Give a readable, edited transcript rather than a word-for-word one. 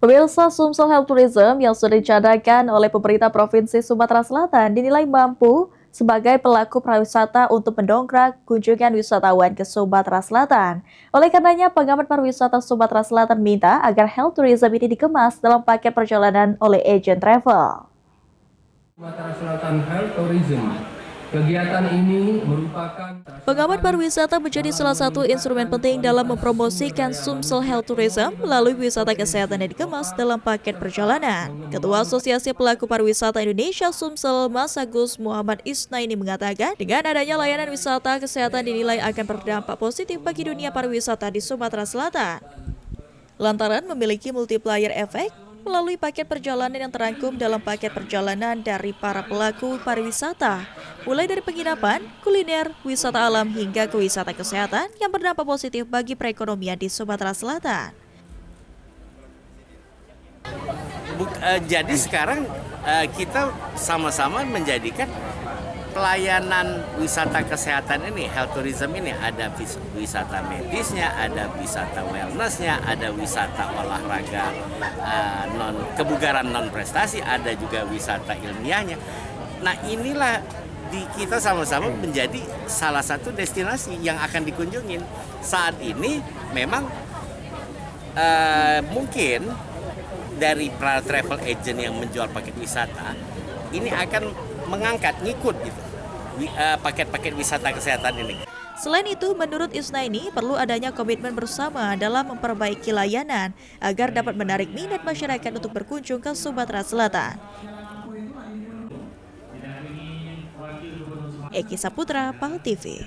Pemirsa, Sumsel Health Tourism yang sudah dicadangkan oleh pemerintah Provinsi Sumatera Selatan dinilai mampu sebagai pelaku pariwisata untuk mendongkrak kunjungan wisatawan ke Sumatera Selatan. Oleh karenanya, pengamat pariwisata Sumatera Selatan minta agar health tourism ini dikemas dalam paket perjalanan oleh agen travel. Sumatera Selatan Health Tourism. Kegiatan ini merupakan Pengamat pariwisata menjadi salah satu instrumen penting dalam mempromosikan Sumsel Health Tourism melalui wisata kesehatan yang dikemas dalam paket perjalanan. Ketua Asosiasi Pelaku Pariwisata Indonesia Sumsel, Mas Agus Muhammad Isnaini mengatakan, dengan adanya layanan wisata kesehatan dinilai akan berdampak positif bagi dunia pariwisata di Sumatera Selatan. Lantaran memiliki multiplier efek melalui paket perjalanan yang terangkum dalam paket perjalanan dari para pelaku pariwisata, mulai dari penginapan, kuliner, wisata alam hingga ke wisata kesehatan yang berdampak positif bagi perekonomian di Sumatera Selatan. Jadi sekarang kita sama-sama menjadikan pelayanan wisata kesehatan ini, health tourism ini, ada wisata medisnya, ada wisata wellnessnya, ada wisata olahraga kebugaran non prestasi, ada juga wisata ilmiahnya. Nah inilah kita sama-sama menjadi salah satu destinasi yang akan dikunjungin. Saat ini memang mungkin dari para travel agent yang menjual paket wisata ini akan mengangkat, ngikut gitu paket-paket wisata kesehatan ini. Selain itu, menurut Isnaini, perlu adanya komitmen bersama dalam memperbaiki layanan agar dapat menarik minat masyarakat untuk berkunjung ke Sumatera Selatan. Eki Saputra, PAL TV.